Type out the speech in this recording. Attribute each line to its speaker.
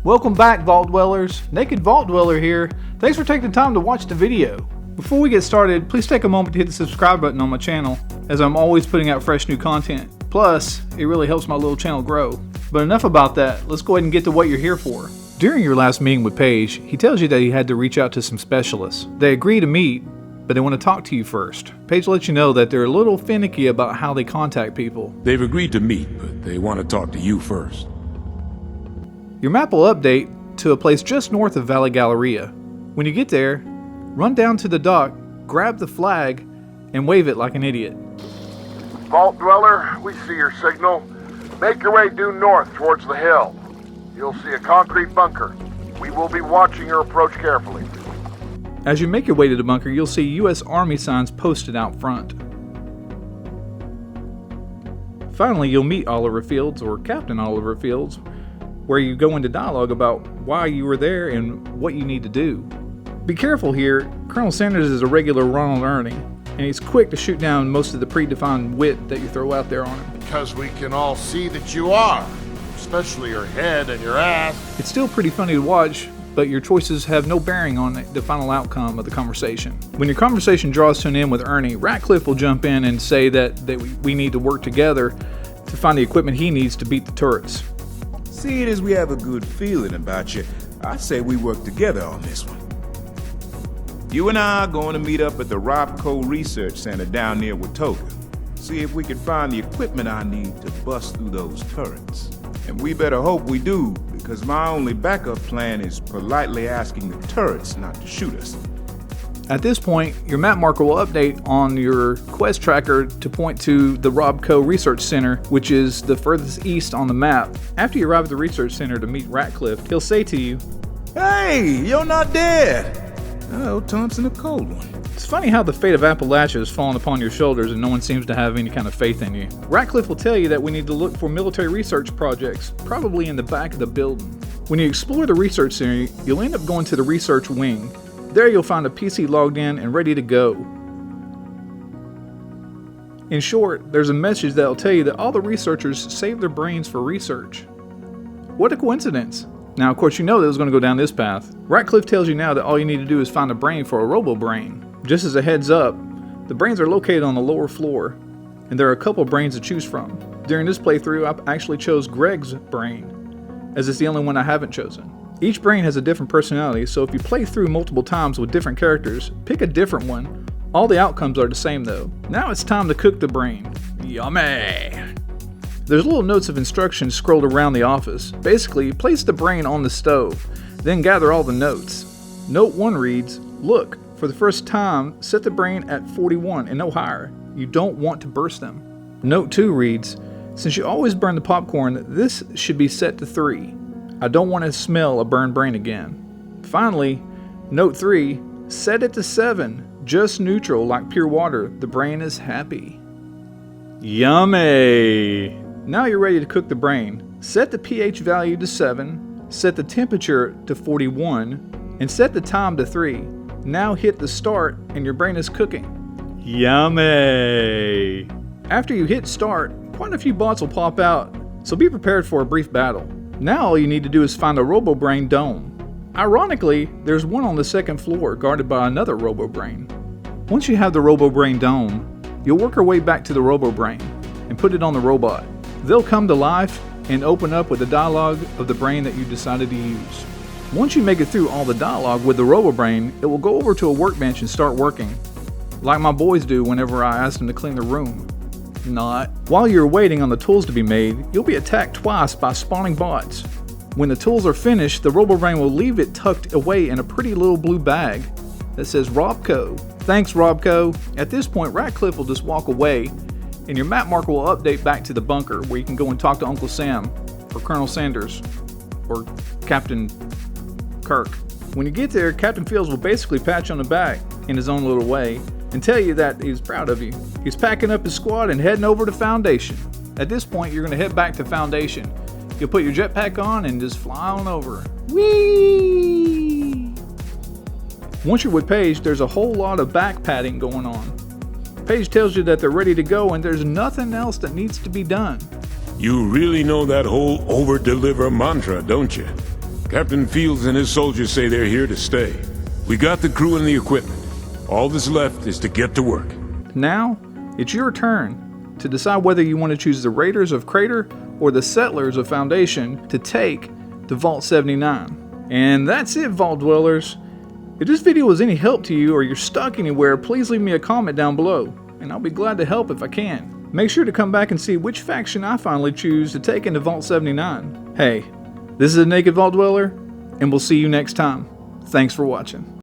Speaker 1: Welcome back, Vault Dwellers. Naked Vault Dweller here. Thanks for taking the time to watch the video. Before we get started, please take a moment to hit the subscribe button on my channel, as I'm always putting out fresh new content. Plus, it really helps my little channel grow. But enough about that, let's go ahead and get to what you're here for. During your last meeting with Paige, he tells you that he had to reach out to some specialists. They agree to meet, but they want to talk to you first. Paige lets you know that they're a little finicky about how they contact people.
Speaker 2: They've agreed to meet, but they want to talk to you first.
Speaker 1: Your map will update to a place just north of Valley Galleria. When you get there, run down to the dock, grab the flag, and wave it like an idiot.
Speaker 3: Vault Dweller, we see your signal. Make your way due north towards the hill. You'll see a concrete bunker. We will be watching your approach carefully.
Speaker 1: As you make your way to the bunker, you'll see U.S. Army signs posted out front. Finally, you'll meet Oliver Fields, or Captain Oliver Fields, where you go into dialogue about why you were there and what you need to do. Be careful here, Colonel Sanders is a regular Ronald Ernie, and he's quick to shoot down most of the predefined wit that you throw out there on him.
Speaker 3: Because we can all see that you are, especially your head and your ass.
Speaker 1: It's still pretty funny to watch, but your choices have no bearing on the final outcome of the conversation. When your conversation draws to an end with Ernie, Radcliff will jump in and say that we need to work together to find the equipment he needs to beat the turrets.
Speaker 4: Seeing as we have a good feeling about you, I say we work together on this one. You and I are going to meet up at the RobCo Research Center down near Watoga. See if we can find the equipment I need to bust through those turrets. And we better hope we do, because my only backup plan is politely asking the turrets not to shoot us.
Speaker 1: At this point, your map marker will update on your quest tracker to point to the RobCo Research Center, which is the furthest east on the map. After you arrive at the research center to meet Radcliff, he'll say to you,
Speaker 4: "Hey, you're not dead!" Oh, Thompson, a cold one.
Speaker 1: It's funny how the fate of Appalachia has fallen upon your shoulders and no one seems to have any kind of faith in you. Radcliff will tell you that we need to look for military research projects, probably in the back of the building. When you explore the research center, you'll end up going to the research wing. There you'll find a PC logged in and ready to go. In short, there's a message that'll tell you that all the researchers save their brains for research. What a coincidence. Now, of course, you know that it was going to go down this path. Radcliff tells you now that all you need to do is find a brain for a Robobrain. Just as a heads up, the brains are located on the lower floor, and there are a couple brains to choose from. During this playthrough, I actually chose Greg's brain, as it's the only one I haven't chosen. Each brain has a different personality, so if you play through multiple times with different characters, pick a different one. All the outcomes are the same though. Now it's time to cook the brain. Yummy! There's little notes of instructions scrolled around the office. Basically, place the brain on the stove, then gather all the notes. Note 1 reads, "Look, for the first time, set the brain at 41 and no higher. You don't want to burst them." Note 2 reads, "Since you always burn the popcorn, this should be set to 3. I don't want to smell a burned brain again." Finally, note 3, set it to 7, just neutral like pure water. The brain is happy. Yummy! Now you're ready to cook the brain. Set the pH value to 7, set the temperature to 41, and set the time to 3. Now hit the start and your brain is cooking. Yummy! After you hit start, quite a few bots will pop out, so be prepared for a brief battle. Now all you need to do is find a Robobrain dome. Ironically, there's one on the second floor guarded by another Robobrain. Once you have the Robobrain dome, you'll work your way back to the Robobrain and put it on the robot. They'll come to life and open up with the dialogue of the brain that you decided to use. Once you make it through all the dialogue with the Robobrain, it will go over to a workbench and start working, like my boys do whenever I ask them to clean the room. Not. While you're waiting on the tools to be made, you'll be attacked twice by spawning bots. When the tools are finished, the Robobrain will leave it tucked away in a pretty little blue bag that says RobCo. Thanks, RobCo. At this point, Radcliff will just walk away, and your map marker will update back to the bunker where you can go and talk to Uncle Sam, or Colonel Sanders, or Captain Kirk. When you get there, Captain Fields will basically pat you on the back in his own little way and tell you that he's proud of you. He's packing up his squad and heading over to Foundation. At this point, you're going to head back to Foundation. You'll put your jetpack on and just fly on over. Whee! Once you're with Paige, there's a whole lot of back patting going on. Paige tells you that they're ready to go and there's nothing else that needs to be done.
Speaker 2: You really know that whole over-deliver mantra, don't you? Captain Fields and his soldiers say they're here to stay. We got the crew and the equipment. All that's left is to get to work.
Speaker 1: Now, it's your turn to decide whether you want to choose the Raiders of Crater or the Settlers of Foundation to take to Vault 79. And that's it, Vault Dwellers. If this video was any help to you or you're stuck anywhere, please leave me a comment down below, and I'll be glad to help if I can. Make sure to come back and see which faction I finally choose to take into Vault 79. Hey, this is a Naked Vault Dweller, and we'll see you next time. Thanks for watching.